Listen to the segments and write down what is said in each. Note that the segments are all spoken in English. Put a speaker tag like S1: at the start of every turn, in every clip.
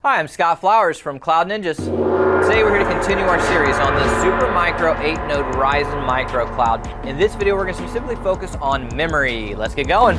S1: Hi, I'm Scott Flowers from Cloud Ninjas. Today we're here to continue our series on the Supermicro 8-node Ryzen MicroCloud. In this video we're going to specifically focus on memory. Let's get going.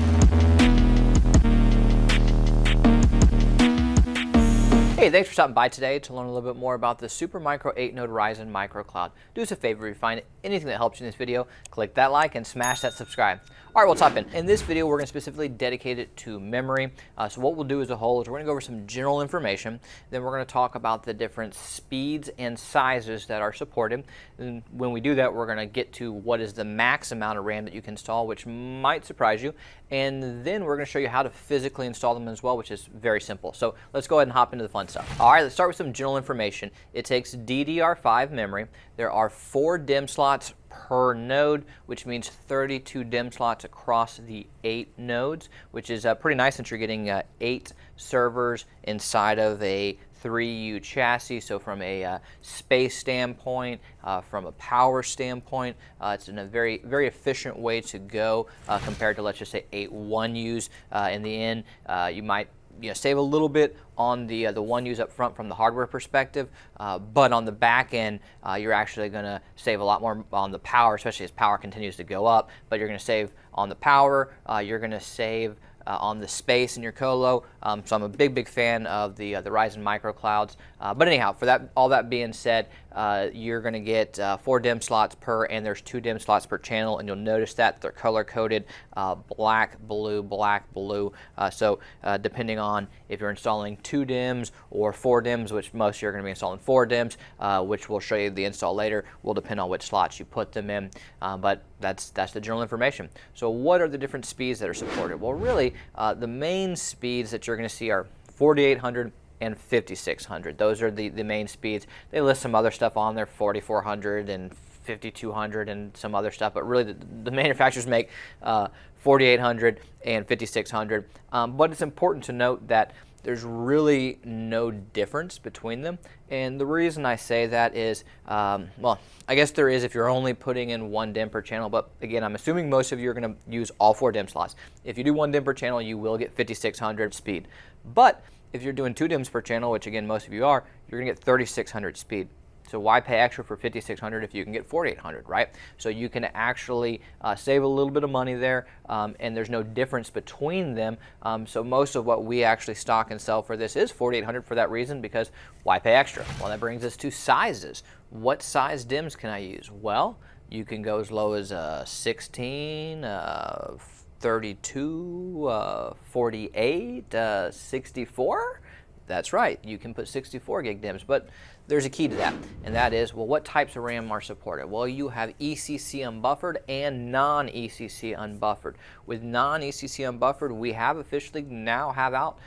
S1: Hey, thanks for stopping by today to learn a little bit more about the Supermicro 8-node Ryzen MicroCloud. Do us a favor, if you find anything that helps you in this video, click that like and smash that subscribe. All right, we'll top in. In this video, we're going to specifically dedicate it to memory. So what we'll do as a whole is we're going to go over some general information. Then we're going to talk about the different speeds and sizes that are supported. And when we do that, we're going to get to what is the max amount of RAM that you can install, which might surprise you. And then we're going to show you how to physically install them as well, which is very simple. So let's go ahead and hop into the fun stuff. All right, let's start with some general information. It takes DDR5 memory. There are 4 DIMM slots per node, which means 32 DIMM slots across the 8 nodes, which is pretty nice since you're getting 8 servers inside of a 3U chassis. So from a space standpoint, from a power standpoint, it's in a very efficient way to go compared to, let's just say, 8 1Us. In the end, you might save a little bit on the 1Us up front from the hardware perspective, but on the back end, you're actually going to save a lot more on the power, especially as power continues to go up. But you're going to save on the power, you're going to save on the space in your colo. So I'm a big fan of the Ryzen MicroClouds. But anyhow, for that, all that being said, you're going to get 4 DIMM slots per, and there's 2 DIMM slots per channel, and you'll notice that they're color coded black, blue, black, blue. So depending on if you're installing 2 DIMMs or 4 DIMMs, which most of you are going to be installing 4 DIMMs, which we'll show you the install later, will depend on which slots you put them in. But that's the general information. So what are the different speeds that are supported? Well, really, the main speeds that you're going to see are 4800 and 5600. Those are the main speeds. They list some other stuff on there, 4400 and 5200 and some other stuff, but really the manufacturers make 4800 and 5600. But it's important to note that there's really no difference between them. And the reason I say that is, well, I guess there is if you're only putting in 1 DIMM per channel, but again, I'm assuming most of you are going to use all 4 DIMM slots. If you do 1 DIMM per channel, you will get 5600 speed. But if you're doing 2 DIMMs per channel, which again, most of you are, you're going to get 3600 speed. So why pay extra for 5600 if you can get 4800, right? So you can actually save a little bit of money there, and there's no difference between them. So most of what we actually stock and sell for this is 4800 for that reason, because why pay extra? Well, that brings us to sizes. What size DIMMs can I use? Well, you can go as low as 16, 32, 48, 64. That's right, you can put 64 gig DIMMs, but there's a key to that, and that is, well, what types of RAM are supported? Well, you have ECC Unbuffered and Non-ECC Unbuffered. With Non-ECC Unbuffered, we have officially now have out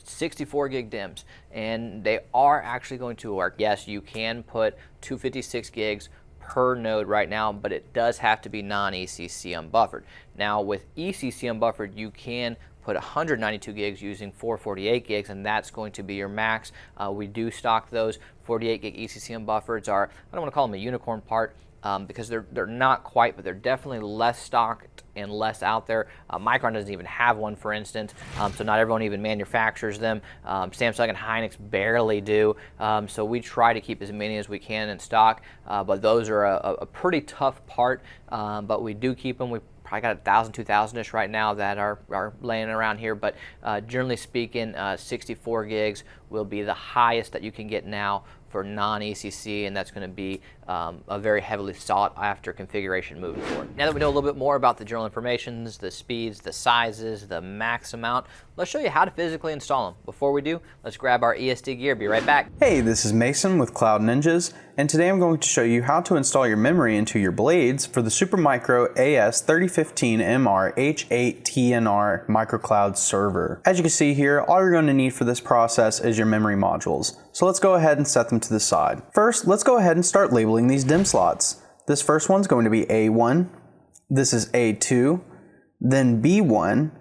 S1: 64 gig DIMMs, and they are actually going to work. Yes, you can put 256 gigs per node right now, but it does have to be Non-ECC Unbuffered. Now, with ECC Unbuffered, you can put 192 gigs using 448 gigs, and that's going to be your max. We do stock those. 48 gig ECC Unbuffereds are, I don't want to call them a unicorn part, because they're not quite, but they're definitely less stocked and less out there. Micron doesn't even have one, for instance, so not everyone even manufactures them. Samsung and Hynix barely do, so we try to keep as many as we can in stock, but those are a pretty tough part, but we do keep them. We probably got 1,000, 2,000-ish right now that are laying around here, but generally speaking, 64 gigs will be the highest that you can get now for non-ECC, and that's going to be a very heavily sought after configuration moving forward. Now that we know a little bit more about the general information, the speeds, the sizes, the max amount, let's show you how to physically install them. Before we do, let's grab our ESD gear. Be right back.
S2: Hey, this is Mason with Cloud Ninjas, and today I'm going to show you how to install your memory into your blades for the Supermicro AS-3015MR-H8TNR MicroCloud server. As you can see here, all you're going to need for this process is your memory modules. So let's go ahead and set them to the side. First, let's go ahead and start labeling these DIMM slots. This first one's going to be A1, this is A2, then B1,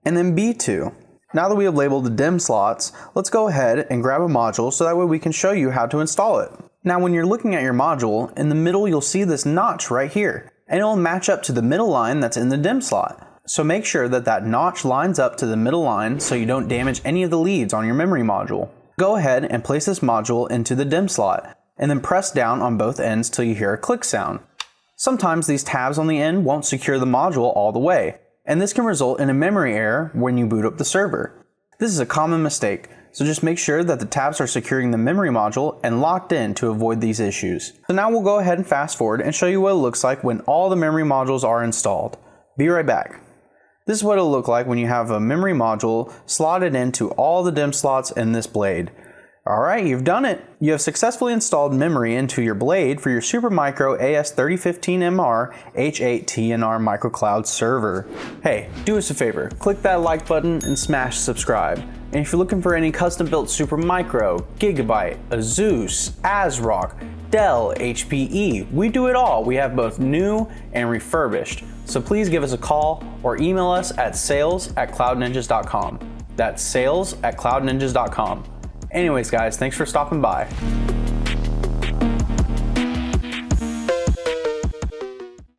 S2: and then B2. Now that we have labeled the DIMM slots, let's go ahead and grab a module so that way we can show you how to install it. Now when you're looking at your module, in the middle you'll see this notch right here, and it'll match up to the middle line that's in the DIMM slot. So make sure that that notch lines up to the middle line so you don't damage any of the leads on your memory module. Go ahead and place this module into the DIMM slot, and then press down on both ends till you hear a click sound. Sometimes these tabs on the end won't secure the module all the way, and this can result in a memory error when you boot up the server. This is a common mistake, so just make sure that the tabs are securing the memory module and locked in to avoid these issues. So now we'll go ahead and fast forward and show you what it looks like when all the memory modules are installed. Be right back. This is what it'll look like when you have a memory module slotted into all the DIMM slots in this blade. Alright, you've done it! You have successfully installed memory into your blade for your Supermicro AS-3015MR-H8TNR MicroCloud server. Hey, do us a favor, click that like button and smash subscribe. And if you're looking for any custom built Supermicro, Gigabyte, Asus, ASRock, Dell, HPE, we do it all. We have both new and refurbished. So please give us a call or email us at sales@cloudninjas.com. That's sales@cloudninjas.com. Anyways guys, thanks for stopping by.